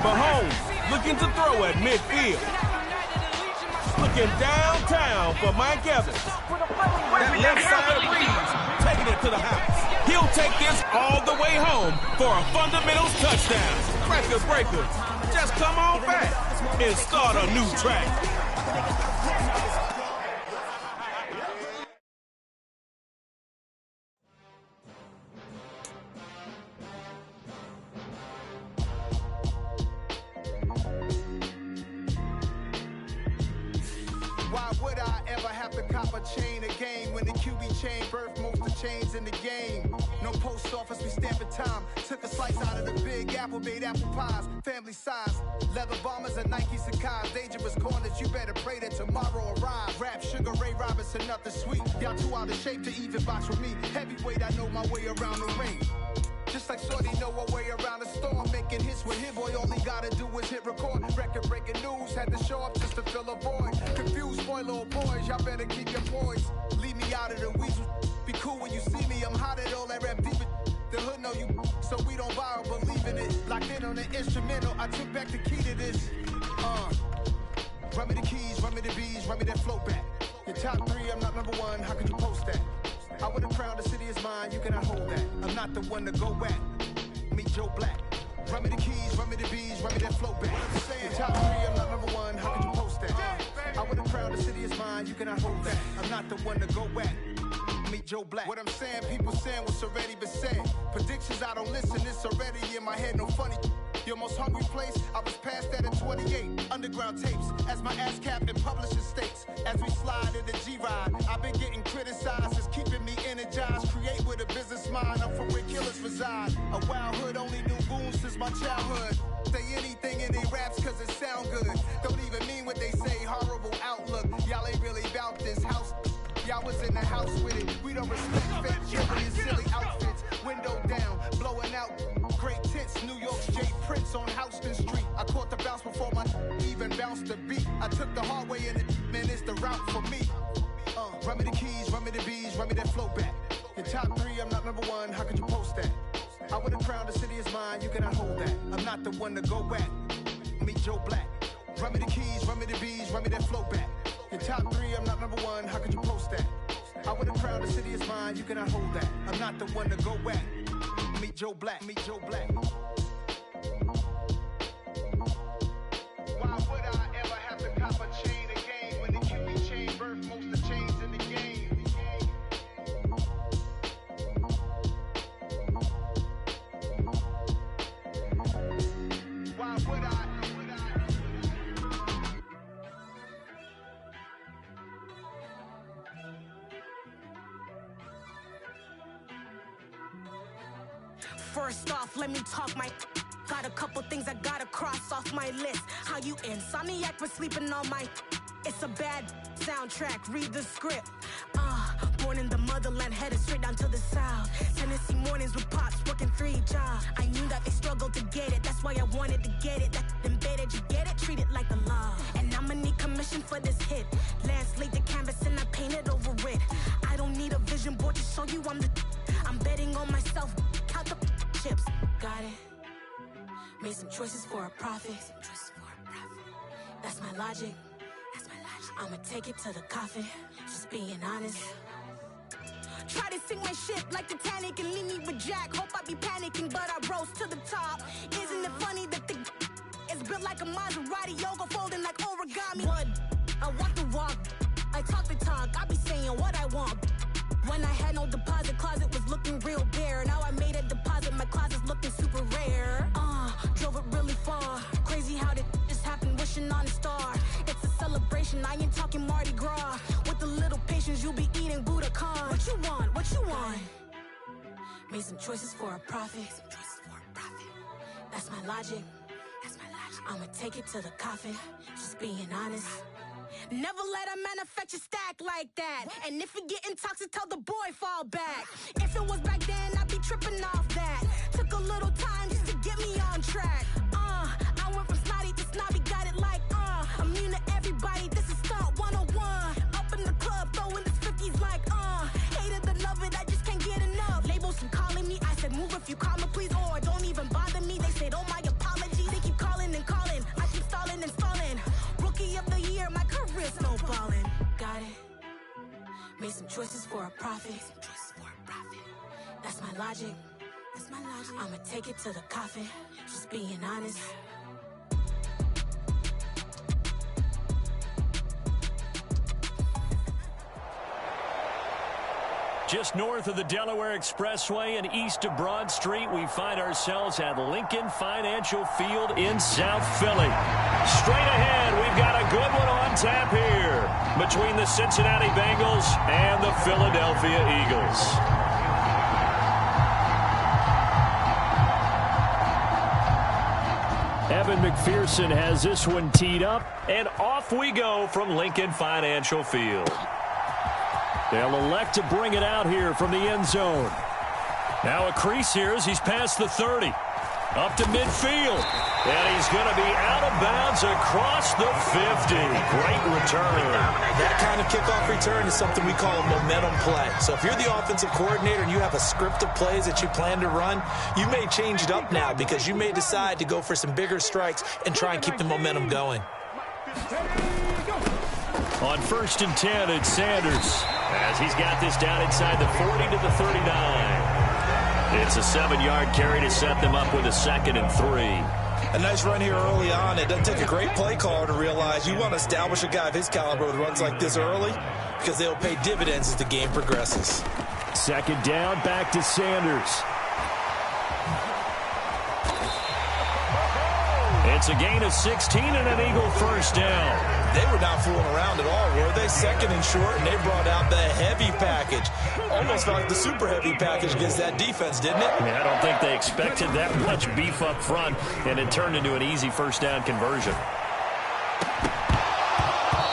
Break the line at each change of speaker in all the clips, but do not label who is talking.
Mahomes looking to throw at midfield. Looking downtown for Mike Evans. That left side breeze, taking it to the house. He'll take this all the way home for a fundamentals touchdown. Record breaker, just come on back and start a new track.
Why would I ever have to cop a chain again when the QB chain birthed most of the chains in the game? No post office, we stamping time. Took a slice out of the big apple, made apple pies, family size. Leather bombers and Nike Sacai's. Dangerous corners, you better pray that tomorrow arrives. Rap, Sugar Ray Robinson, nothing sweet. Y'all too out of shape to even box with me. Heavyweight, I know my way around the ring. Just like Shorty know her way around the storm. Making hits with hit boy, all he gotta do is hit record. Record breaking news, had to show up just to fill a void. Confused boy, little boys, y'all better keep your poise. Leave me out of the weasel. Be cool when you see me, I'm hot at all that rap deep. The hood know you, so we don't borrow, believe in it. Locked in on the instrumental, I took back the key to this. Run me the keys, run me the bees, run me that flow back. Your top three, I'm not number one, how could you post that? I would have crowned the city is mine, you cannot hold that. I'm not the one to go at. Meet Joe Black. Run me the keys, run me the bees, run me that flow back. Saying top three, I'm not number one, how could you post that? I would have crowned the city is mine, you cannot hold that. I'm not the one to go at. Meet Joe Black. What I'm saying, people saying what's already been said. Predictions, I don't listen, it's already in my head, no funny. Your most hungry place, I was past that at 28. Underground tapes, as my ass cap in publishing states. As we slide in the G-Ride, I've been getting criticized, it's keeping me energized. Create with a business mind, I'm from where killers reside. A wild hood, only knew goons since my childhood. Say anything in they raps cause it sound good. Don't even mean what they say, horrible outlook. Y'all ain't really about this house. Y'all was in the house with it. We don't respect fake children in silly outfits. Window down, blowing out. Great tits, New York's J. Prince on Houston Street. I caught the bounce before my even bounced the beat. I took the hard way and it, man, it's the route for me. Run me the keys, run me the bees, run me that flow back. Your top three, I'm not number one, how could you post that? I would have crowned the city is mine, you cannot hold that. I'm not the one to go at. Meet Joe Black. Run me the keys, run me the bees, run me that flow back. Your top three, I'm not number one, how could you post that? I would have crowned the city is mine, you cannot hold that. I'm not the one to go at. Meet Joe Black, meet Joe Black. Why would I ever have to cop a chain again when the QB chain birthed most of the chains in the game? Why would I?
First off, let me talk my. Got a couple things I gotta cross off my list. How you insomniac for sleeping on my. It's a bad soundtrack, read the script. Born in the motherland, headed straight down to the south. Tennessee mornings with pops, working 3 jobs. I knew that they struggled to get it, that's why I wanted to get it. That embedded, you get it, treat it like a law. And I'ma need commission for this hit. Lance laid the canvas and I painted over it. I don't need a vision board to show you I'm the. I'm betting on myself, count the chips. Got it. Made some choices for a profit. That's my logic. I'ma take it to the coffin. Just being honest. Try to sink my ship like Titanic and leave me with Jack. Hope I be panicking, but I rose to the top. Isn't it funny that the is built like a Maserati, yoga folding like origami? What? I walk the walk. I talk the talk. I be saying what I want. When I had no deposit, closet was looking real bare. Now I made a deposit, my closet's looking super rare. Drove it really far. Crazy how did this happen, wishing on a star. It's a celebration, I ain't talking Mardi Gras. With a little patience, you'll be eating Budokan. What you want, what you want? Made some choices for a profit. That's my logic. I'ma take it to the coffin, just being honest. Never let a manufacture stack like that. And if it getting toxic, tell the boy fall back. If it was back then, I'd be tripping off that. Took a little time just to get me on track. I went from snotty to snobby, got it like, immune to everybody, this is stunt 101. Up in the club, throwing this 50s like, hate it, I love it, I just can't get enough. Labels keep calling me, I said move if you call me please, or don't even bother me. They said, oh my apologies, they keep calling and Made some choices for a profit. That's my logic. I'ma take it to the coffin. Just being honest.
Just north of the Delaware Expressway and east of Broad Street, we find ourselves at Lincoln Financial Field in South Philly. Straight ahead, we've got a good one on tap here between the Cincinnati Bengals and the Philadelphia Eagles. Evan McPherson has this one teed up, and off we go from Lincoln Financial Field. They'll elect to bring it out here from the end zone. Now a crease here as he's past the 30. Up to midfield. And he's going to be out of bounds across the 50. Great return.
That kind of kickoff return is something we call a momentum play. So if you're the offensive coordinator and you have a script of plays that you plan to run, you may change it up now because you may decide to go for some bigger strikes and try and keep the momentum going.
On 1st and 10, it's Sanders as he's got this down inside the 40 to the 39. It's a 7-yard carry to set them up with a 2nd and 3.
A nice run here early on. It doesn't take a great play caller to realize you want to establish a guy of his caliber with runs like this early because they'll pay dividends as the game progresses.
2nd down, back to Sanders. It's a gain of 16 and an Eagle first down.
They were not fooling around at all, were they? 2nd and short, and they brought out the heavy package. Almost felt like the super heavy package against that defense, didn't it?
Yeah, I don't think they expected that much beef up front, and it turned into an easy first down conversion.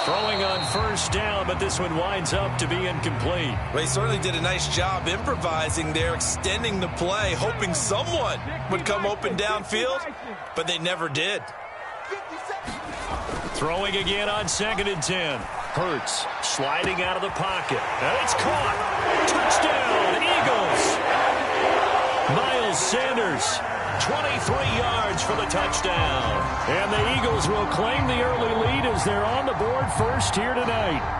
Throwing on 1st down, but this one winds up to be incomplete.
Well, he certainly did a nice job improvising there, extending the play, hoping someone would come open downfield, but they never did.
Throwing again on 2nd and 10. Hurts sliding out of the pocket. And it's caught. Touchdown, Eagles. Miles Sanders, 23 yards for the touchdown. And the Eagles will claim the early lead as they're on the board first here tonight.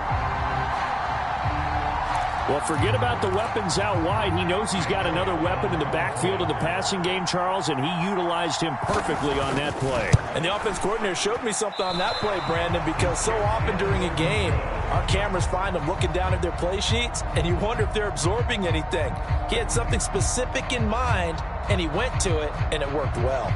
Well, forget about the weapons out wide. He knows he's got another weapon in the backfield of the passing game, Charles, and he utilized him perfectly on that play.
And the offense coordinator showed me something on that play, Brandon, because so often during a game, our cameras find them looking down at their play sheets, and you wonder if they're absorbing anything. He had something specific in mind, and he went to it, and it worked well.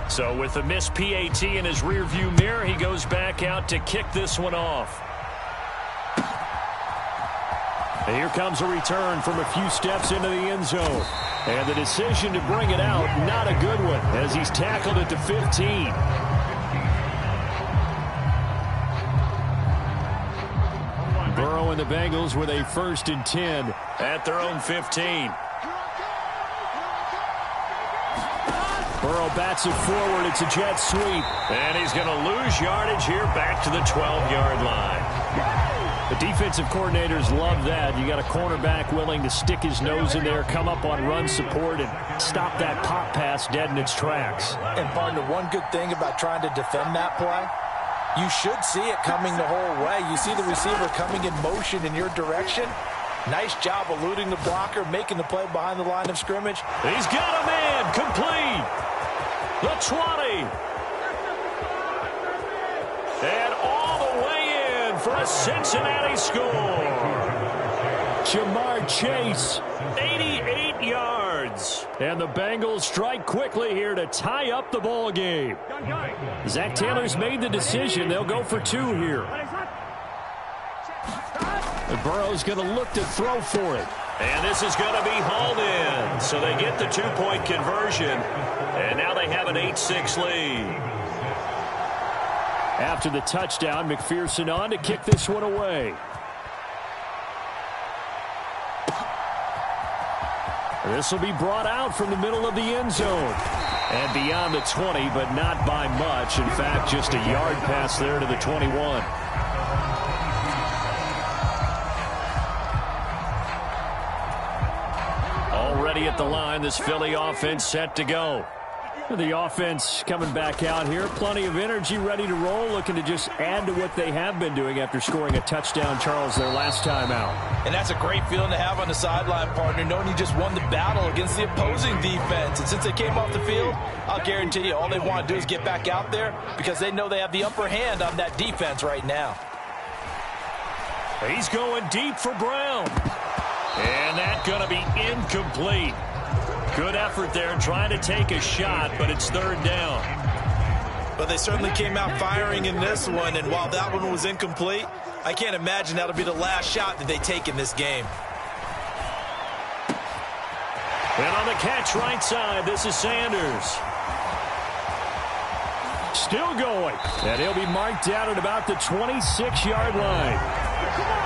So with a missed PAT in his rearview mirror, he goes back out to kick this one off. And here comes a return from a few steps into the end zone. And the decision to bring it out, not a good one, as he's tackled at the 15. Burrow and the Bengals with a 1st and 10 at their own 15. Burrow bats it forward. It's a jet sweep. And he's going to lose yardage here back to the 12-yard line. The defensive coordinators love that. You got a cornerback willing to stick his nose in there, come up on run support, and stop that pop pass dead in its tracks.
And, partner, one good thing about trying to defend that play, you should see it coming the whole way. You see the receiver coming in motion in your direction. Nice job eluding the blocker, making the play behind the line of scrimmage.
He's got a man complete. The 20. And all the way in for a Cincinnati score. Jamar Chase, 88 yards. And the Bengals strike quickly here to tie up the ball game. Zach Taylor's made the decision. They'll go for 2 here. And Burrow's going to look to throw for it. And this is going to be hauled in. So they get the 2-point conversion. And now they have an 8-6 lead. After the touchdown, McPherson on to kick this one away. This will be brought out from the middle of the end zone. And beyond the 20, but not by much. In fact, just a yard pass there to the 21. Already at the line, this Philly offense set to go. The offense coming back out here. Plenty of energy, ready to roll, looking to just add to what they have been doing after scoring a touchdown, Charles, their last time out.
And that's a great feeling to have on the sideline, partner, knowing you just won the battle against the opposing defense. And since they came off the field, I'll guarantee you all they want to do is get back out there because they know they have the upper hand on that defense right now.
He's going deep for Brown. And that's going to be incomplete. Good effort there trying to take a shot, but it's third down.
But they certainly came out firing in this one, and while that one was incomplete, I can't imagine that'll be the last shot that they take in this game.
And on the catch right side, this is Sanders. Still going. And he'll be marked out at about the 26-yard line.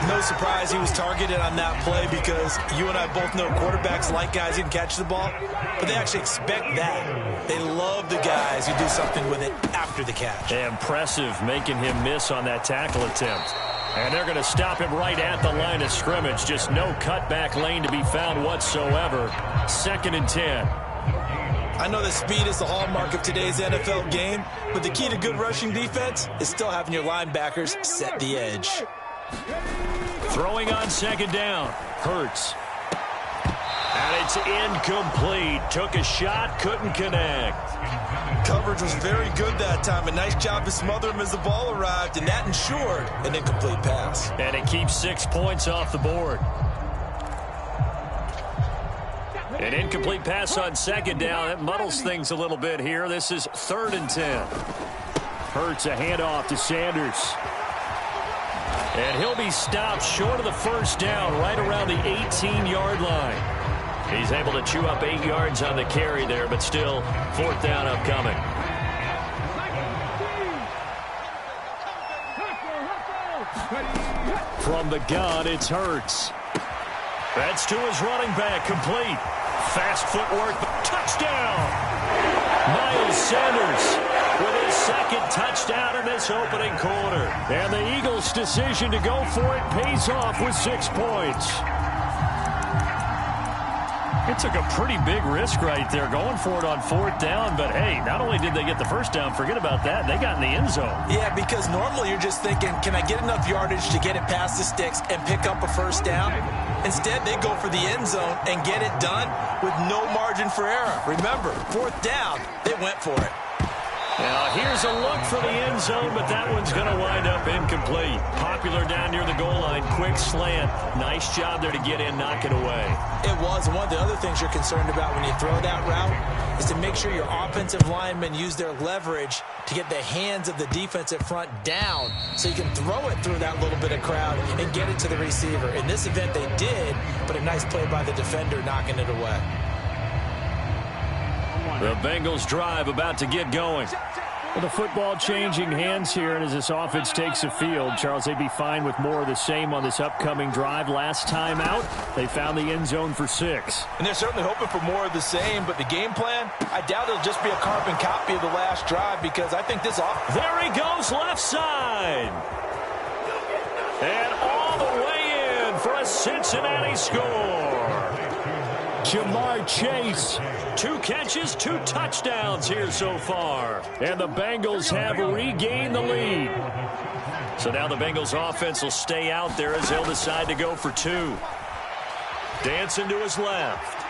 No surprise he was targeted on that play because you and I both know quarterbacks like guys who can catch the ball, but they actually expect that. They love the guys who do something with it after the catch.
Impressive making him miss on that tackle attempt. And they're going to stop him right at the line of scrimmage. Just no cutback lane to be found whatsoever. 2nd and 10.
I know that speed is the hallmark of today's NFL game, but the key to good rushing defense is still having your linebackers set the edge.
Throwing on 2nd down. Hurts. And it's incomplete. Took a shot, couldn't connect.
Coverage was very good that time. A nice job to smother him as the ball arrived, and that ensured an incomplete pass.
And it keeps 6 points off the board. An incomplete pass on 2nd down. That muddles things a little bit here. This is 3rd and 10. Hurts a handoff to Sanders. And he'll be stopped short of the 1st down, right around the 18-yard line. He's able to chew up 8 yards on the carry there, but still 4th down upcoming. From the gun, it's Hurts. That's to his running back, complete. Fast footwork, touchdown! Miles Sanders with his 2nd touchdown in this opening quarter. And the Eagles' decision to go for it pays off with 6 points. It took a pretty big risk right there going for it on 4th down. But, hey, not only did they get the 1st down, forget about that, they got in the end zone.
Yeah, because normally you're just thinking, can I get enough yardage to get it past the sticks and pick up a 1st down? Instead, they go for the end zone and get it done with no margin for error. Remember, 4th down, they went for it.
Now, here's a look for the end zone, but that one's going to wind up incomplete. Popular down near the goal line. Quick slant. Nice job there to get in, knock it away.
It was. One of the other things you're concerned about when you throw that route is to make sure your offensive linemen use their leverage to get the hands of the defensive front down so you can throw it through that little bit of crowd and get it to the receiver. In this event, they did, but a nice play by the defender knocking it away.
The Bengals drive about to get going. Well, the football changing hands here, and as this offense takes the field, Charles, they'd be fine with more of the same on this upcoming drive. Last time out, they found the end zone for 6.
And they're certainly hoping for more of the same, but the game plan, I doubt it'll just be a carbon copy of the last drive because I think this offense...
There he goes, left side. And all the way in for a Cincinnati score. Jamar Chase. 2 catches, 2 touchdowns here so far. And the Bengals have regained the lead. So now the Bengals offense will stay out there as they'll decide to go for 2. Dancing to his left.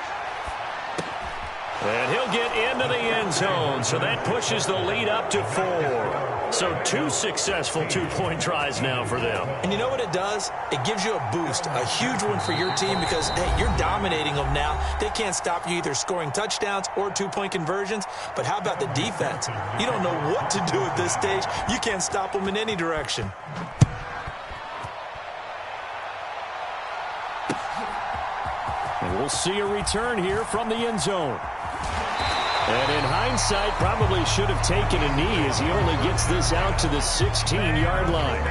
And he'll get into the end zone. So that pushes the lead up to 4. So 2 successful 2-point tries now for them.
And you know what it does? It gives you a boost, a huge one for your team because, hey, you're dominating them now. They can't stop you either scoring touchdowns or 2-point conversions. But how about the defense? You don't know what to do at this stage. You can't stop them in any direction.
And we'll see a return here from the end zone. And in hindsight, probably should have taken a knee as he only gets this out to the 16-yard line.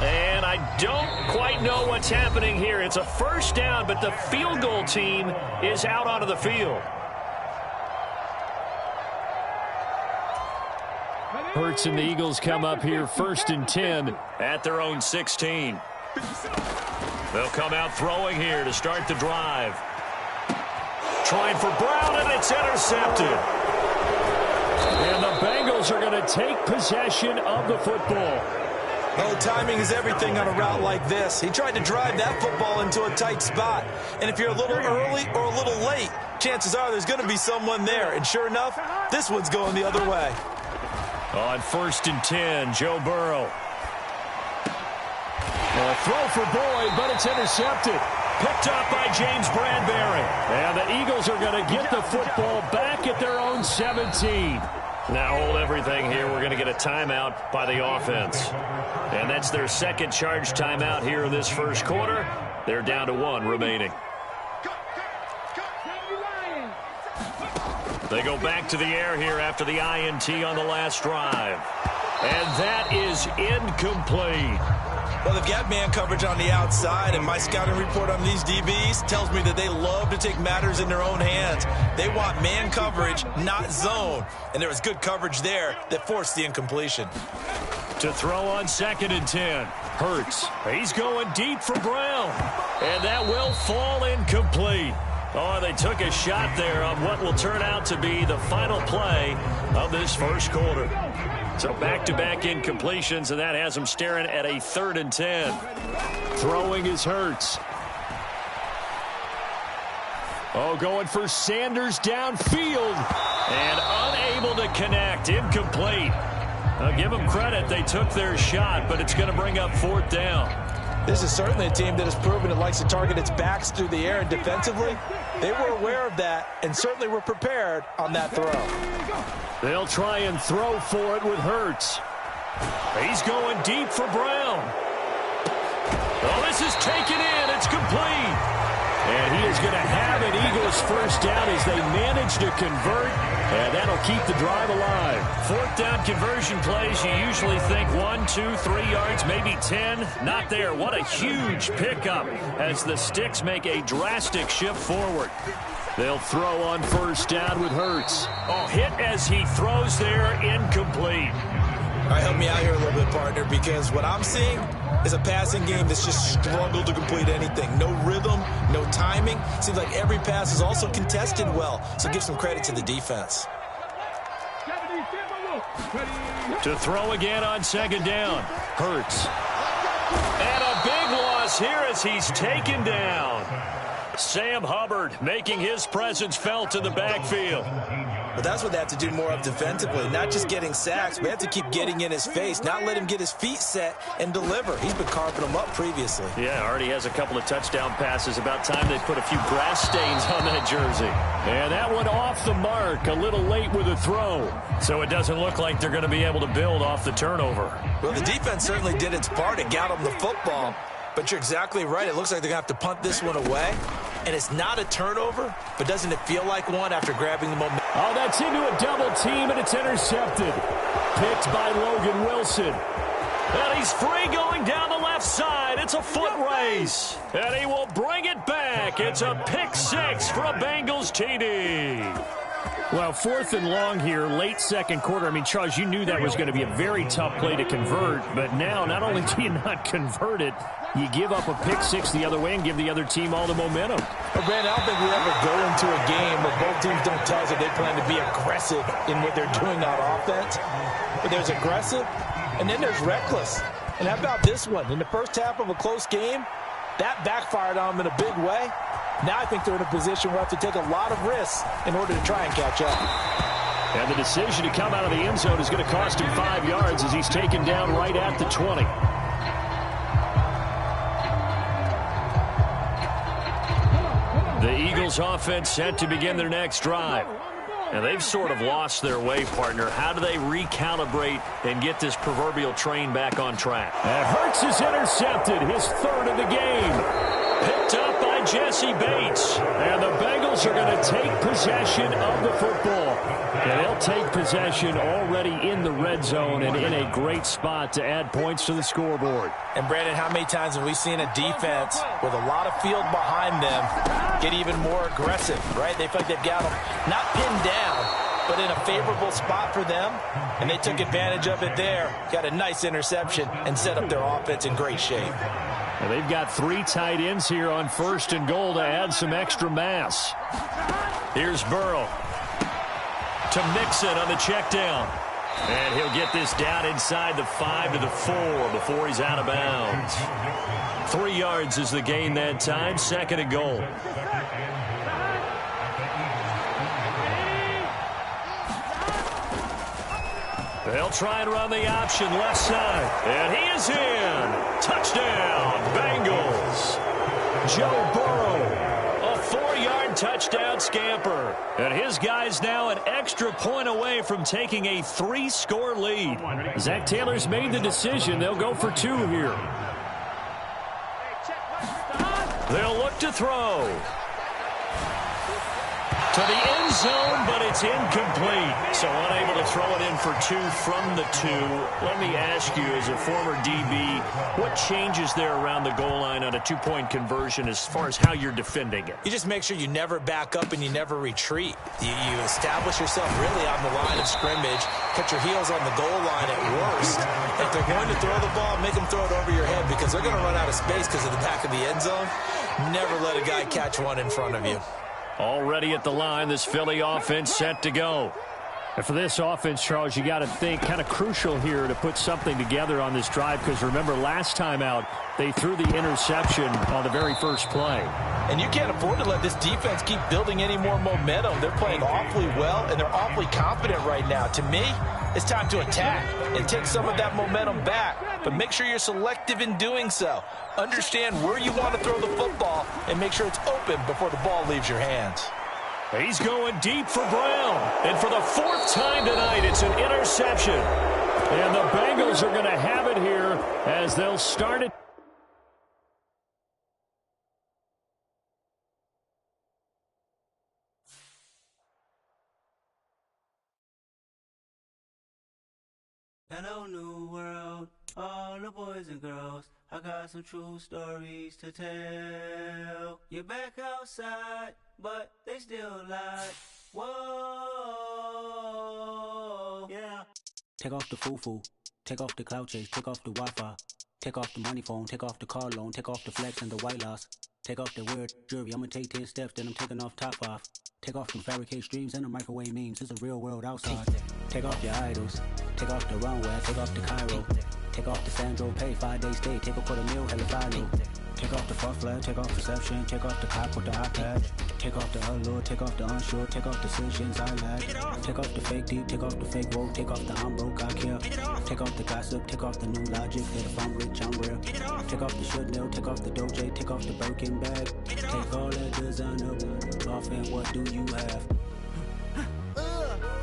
And I don't quite know what's happening here. It's a 1st down, but the field goal team is out onto the field. Hurts and the Eagles come up here 1st and 10 at their own 16. They'll come out throwing here to start the drive. trying for Brown, and it's intercepted. And the Bengals are going to take possession of the football.
Oh, timing is everything on a route like this. He tried to drive that football into a tight spot. And if you're a little early or a little late, chances are there's going to be someone there. And sure enough, this one's going the other way.
On 1st and 10, Joe Burrow. A throw for Boyd, but it's intercepted. Picked up by James Bradbury. And the Eagles are going to get the football back at their own 17. Now hold everything here. We're going to get a timeout by the offense. And that's their second charge timeout here in this first quarter. They're down to 1 remaining. They go back to the air here after the INT on the last drive. And that is incomplete.
Well, they've got man coverage on the outside, and my scouting report on these DBs tells me that they love to take matters in their own hands. They want man coverage, not zone. And there was good coverage there that forced the incompletion.
To throw on 2nd and 10. Hurts. He's going deep for Brown. And that will fall incomplete. Oh, they took a shot there on what will turn out to be the final play of this first quarter. So back-to-back incompletions, and that has them staring at a 3rd and 10. Throwing is Hurts. Oh, going for Sanders downfield. And unable to connect. Incomplete. I'll give them credit. They took their shot, but it's going to bring up 4th down.
This is certainly a team that has proven it likes to target its backs through the air, and defensively, they were aware of that and certainly were prepared on that throw.
They'll try and throw for it with Hurts. He's going deep for Brown. Oh, this is taken in. It's complete. And he is going to have an Eagles first down as they manage to convert, and that'll keep the drive alive. 4th down conversion plays, you usually think 1, 2, 3 yards, maybe 10. Not there. What a huge pickup as the Sticks make a drastic shift forward. They'll throw on 1st down with Hurts. Oh, hit as he throws there, incomplete.
All right, help me out here a little bit, partner, because what I'm seeing is a passing game that's just struggled to complete anything. No rhythm, no timing. Seems like every pass is also contested well, so give some credit to the defense.
To throw again on 2nd down. Hurts. And a big loss here as he's taken down. Sam Hubbard making his presence felt in the backfield.
But that's what they have to do more of defensively, not just getting sacks. We have to keep getting in his face, not let him get his feet set and deliver. He's been carving them up previously.
Yeah, already has a couple of touchdown passes. About time they put a few grass stains on that jersey. And that one off the mark, a little late with a throw. So it doesn't look like they're going to be able to build off the turnover.
Well, the defense certainly did its part. It got them the football. But you're exactly right. It looks like they're going to have to punt this one away. And it's not a turnover, but doesn't it feel like one after grabbing the momentum?
Oh, that's into a double team, and it's intercepted. Picked by Logan Wilson. And he's free going down the left side. It's a foot race. And he will bring it back. It's a pick 6 for a Bengals TD. Well, 4th and long here, late 2nd quarter. I mean, Charles, you knew that was going to be a very tough play to convert. But now, not only do you not convert it, you give up a pick 6 the other way and give the other team all the momentum.
Well, Brandon, I don't think we ever go into a game where both teams don't tell us that they plan to be aggressive in what they're doing on offense. But there's aggressive, and then there's reckless. And how about this one? In the first half of a close game, that backfired on them in a big way. Now I think they're in a position where they have to take a lot of risks in order to try and catch up.
And the decision to come out of the end zone is going to cost him 5 yards as he's taken down right at the 20. The Eagles offense set to begin their next drive. And they've sort of lost their way, partner. How do they recalibrate and get this proverbial train back on track? And Hurts is intercepted, his 3rd of the game. Picked up by Jesse Bates. And the Bengals are going to take possession of the football. And they'll take possession already in the red zone and in a great spot to add points to the scoreboard.
And, Brandon, how many times have we seen a defense with a lot of field behind them get even more aggressive, right? They feel like they've got them not pinned down, but in a favorable spot for them, and they took advantage of it there. Got a nice interception and set up their offense in great shape.
And they've got 3 tight ends here on 1st and goal to add some extra mass. Here's Burrow to Mixon on the check down. And he'll get this down inside the 5 to the 4 before he's out of bounds. 3 yards is the gain that time. 2nd and goal. They'll try and run the option left side. And he is in. Touchdown, Bengals. Joe Burrow. 4-yard touchdown scamper. And his guy's now an extra point away from taking a 3-score lead. Zach Taylor's made the decision. They'll go for 2 here. They'll look to throw. To the end zone, but it's incomplete. So unable to throw it in for 2 from the 2. Let me ask you, as a former DB, what changes there around the goal line on a 2-point conversion as far as how you're defending it?
You just make sure you never back up and you never retreat. You establish yourself really on the line of scrimmage, cut your heels on the goal line at worst. If they're going to throw the ball, make them throw it over your head because they're going to run out of space because of the back of the end zone. Never let a guy catch one in front of you.
Already at the line, this Philly offense set to go. And for this offense, Charles, you got to think kind of crucial here to put something together on this drive because remember last time out, they threw the interception on the very first play.
And you can't afford to let this defense keep building any more momentum. They're playing awfully well, and they're awfully confident right now. To me, it's time to attack and take some of that momentum back. But make sure you're selective in doing so. Understand where you want to throw the football and make sure it's open before the ball leaves your hands.
He's going deep for Brown. And for the 4th time tonight, it's an interception. And the Bengals are going to have it here as they'll start it.
Hello, new world, all the boys and girls. I got some true stories to tell. You're back outside, but they still lie. Whoa, yeah. Take off the foo-foo, take off the cloud chase, take off the Wi-Fi, take off the money phone, take off the car loan, take off the flex and the white loss. Take off the weird jewelry, I'ma take 10 steps, then I'm taking off top 5. Take off them fabricate streams and the microwave memes, it's a real world outside. Take off your idols, take off the runway, take off the Cairo. Take off the Sandro Pay, 5-day stay, take a $250,000, hella follow. Take off the fuck flag, take off perception, take off the cop with the iPad. Take off the allure, take off the unsure, take off decisions I lack. Take off the fake deep, take off the fake woke, take off the I'm broke, I care. Take off the gossip, take off the new logic, that if I'm rich, I'm real. Take off the should know, take off the Doja, take off the Birkin bag. Take all that designer off and what do you have?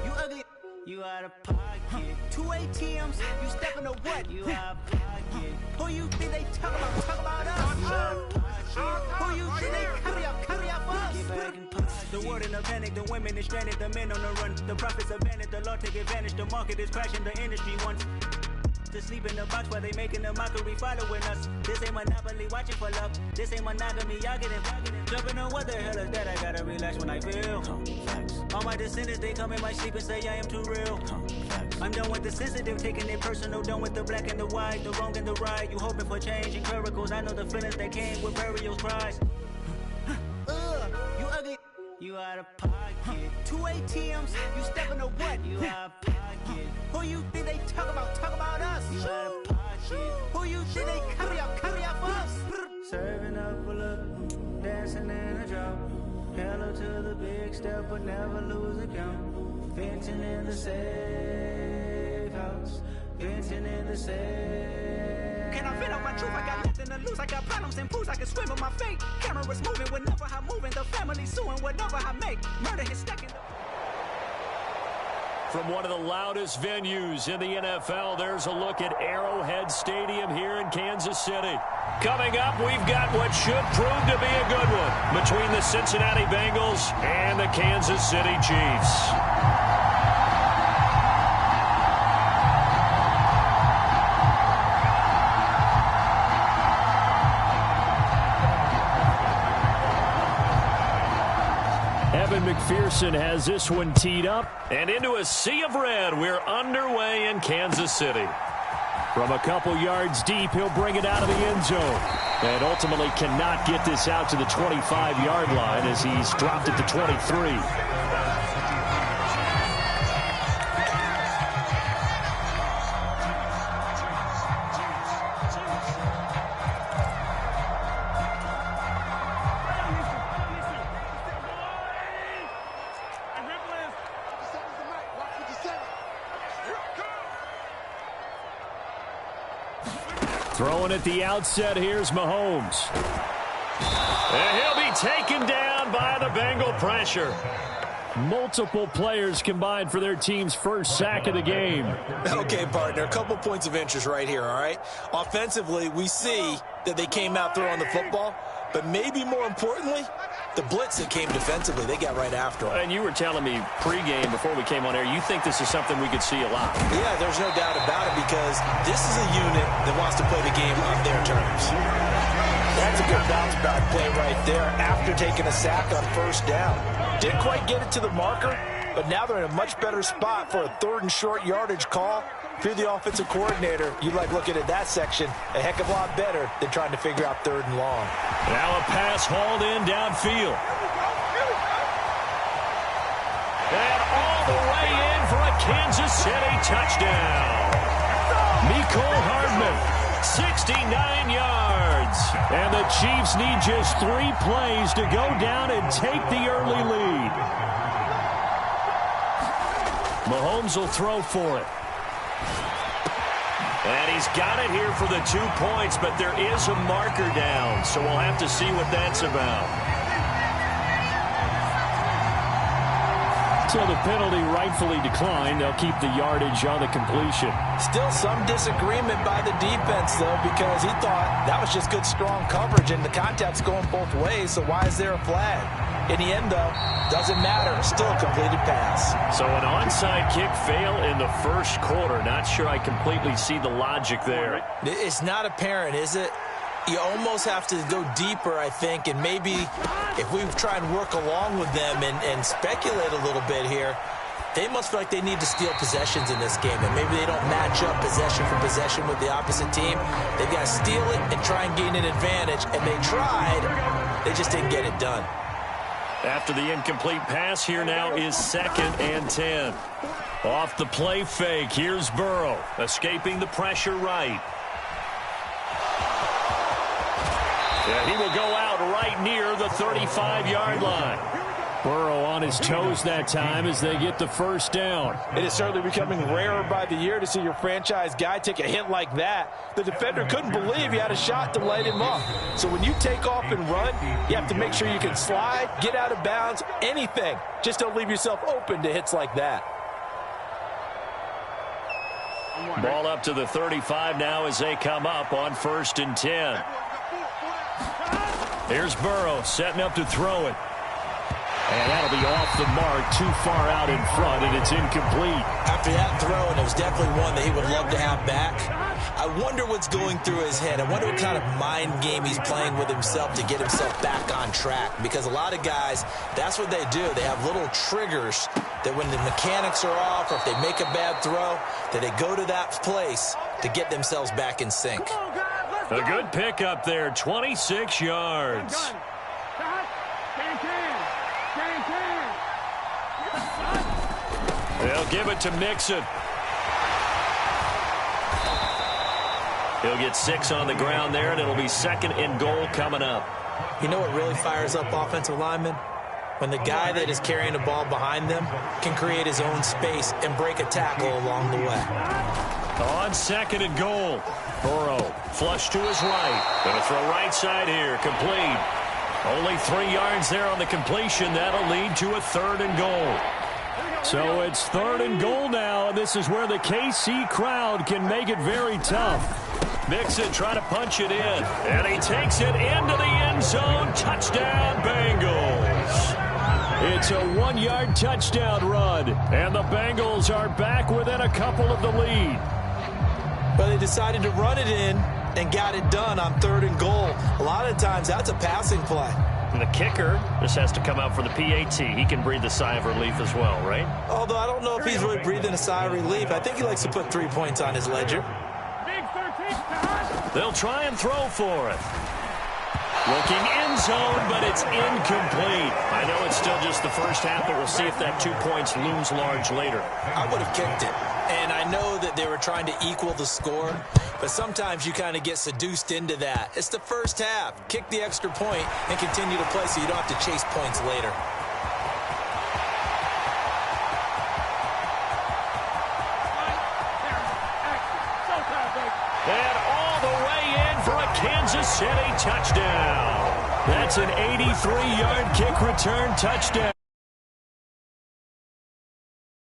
You ugly, you out of pocket. 2 ATMs, you stepping to what? You out of pocket. Who you think they talk about us? You out of pocket. Who you think they carry up us? Get back in pocket. The world in a panic, the women is stranded, the men on the run. The profits abandoned, the law take advantage, the market is crashing, the industry wants to sleep in the box while they making a mockery following us. This ain't Monopoly, watching for love. This ain't monogamy, y'all get it. Jumping on what the hell is that? I gotta relax when I feel. All my descendants, they come in my sleep and say I am too real. I'm done with the sensitive, taking it personal. Done with the black and the white, the wrong and the right. You hoping for change and miracles. I know the feelings that came with burial cries. You ugly. You out of pocket. 2 ATMs, you stepping to what? You out of pocket. Who you think they talk about us? You out of pocket. Who you think they carry up us? Serving up a look, dancing in a drop. Hello to the big step, but never lose a count. Venting in the safe house. Venting in the safe. Can I fit out my truth? I got nothing to lose. I got problems and pools. I can swim with my fate. Cameras moving whenever I'm moving. The family suing whatever I make. Murder is stacking.
From one of the loudest venues in the NFL, there's a look at Arrowhead Stadium here in Kansas City. Coming up, we've got what should prove to be a good one between the Cincinnati Bengals and the Kansas City Chiefs. Evan McPherson has this one teed up, and into a sea of red, we're underway in Kansas City. From a couple yards deep, he'll bring it out of the end zone. And ultimately cannot get this out to the 25-yard line as he's dropped it to 23. Throwing at the outset, here's Mahomes. And he'll be taken down by the Bengal pressure. Multiple players combined for their team's first sack of the game.
Okay, partner, a couple points of interest right here, all right? Offensively, we see that they came out throwing the football, but maybe more importantly, the blitz that came defensively, they got right after them.
And you were telling me pregame before we came on air, you think this is something we could see a lot.
Yeah, there's no doubt about it because this is a unit that wants to play the game on their terms. That's a good bounce back play right there after taking a sack on first down. Didn't quite get it to the marker, but now they're in a much better spot for a 3rd and short yardage call. If you're the offensive coordinator, you like looking at that section a heck of a lot better than trying to figure out 3rd and long.
Now a pass hauled in downfield. And all the way in for a Kansas City touchdown. Mecole Hardman, 69 yards. And the Chiefs need just 3 plays to go down and take the early lead. Mahomes will throw for it. And he's got it here for the 2 points, but there is a marker down, so we'll have to see what that's about. So the penalty rightfully declined. They'll keep the yardage on the completion.
Still some disagreement by the defense, though, because he thought that was just good, strong coverage, and the contact's going both ways, so why is there a flag? In the end, though, doesn't matter. Still a completed pass.
So an onside kick fail in the first quarter. Not sure I completely see the logic there.
It's not apparent, is it? You almost have to go deeper, I think, and maybe if we try and work along with them and speculate a little bit here, they must feel like they need to steal possessions in this game, and maybe they don't match up possession for possession with the opposite team. They've got to steal it and try and gain an advantage, and they tried. They just didn't get it done.
After the incomplete pass, here now is 2nd and 10. Off the play fake, here's Burrow, escaping the pressure right. And he will go out right near the 35-yard line. Burrow on his toes that time as they get the first down.
It is certainly becoming rarer by the year to see your franchise guy take a hit like that. The defender couldn't believe he had a shot to light him up. So when you take off and run, you have to make sure you can slide, get out of bounds, anything. Just don't leave yourself open to hits like that.
Ball up to the 35 now as they come up on 1st and 10. Here's Burrow setting up to throw it. And that'll be off the mark, too far out in front, and it's incomplete.
After that throw, and it was definitely one that he would love to have back, I wonder what's going through his head. I wonder what kind of mind game he's playing with himself to get himself back on track. Because a lot of guys, that's what they do. They have little triggers that when the mechanics are off or if they make a bad throw, that they go to that place to get themselves back in sync.
A good pickup there, 26 yards. They'll give it to Mixon. He'll get 6 on the ground there, and it'll be 2nd and goal coming up.
You know what really fires up offensive linemen? When the guy that is carrying the ball behind them can create his own space and break a tackle along the way.
On 2nd and goal. Burrow flush to his right. Going to throw right side here. Complete. Only 3 yards there on the completion. That'll lead to a 3rd and goal. So it's 3rd and goal now, and this is where the KC crowd can make it very tough. Mixon trying to punch it in, and he takes it into the end zone. Touchdown, Bengals. It's a 1-yard touchdown run, and the Bengals are back within a couple of the lead.
But they decided to run it in and got it done on 3rd and goal. A lot of times that's a passing play.
And the kicker just has to come out for the PAT. He can breathe a sigh of relief as well, right?
Although I don't know if he's really breathing a sigh of relief. I think he likes to put 3 points on his ledger.
They'll try and throw for it. Looking end zone, but it's incomplete. I know it's still just the first half, but we'll see if that 2 points looms large later.
I would have kicked it. And I know that they were trying to equal the score, but sometimes you kind of get seduced into that. It's the first half. Kick the extra point and continue to play so you don't have to chase points later.
And all the way in for a Kansas City touchdown. That's an 83-yard kick return touchdown.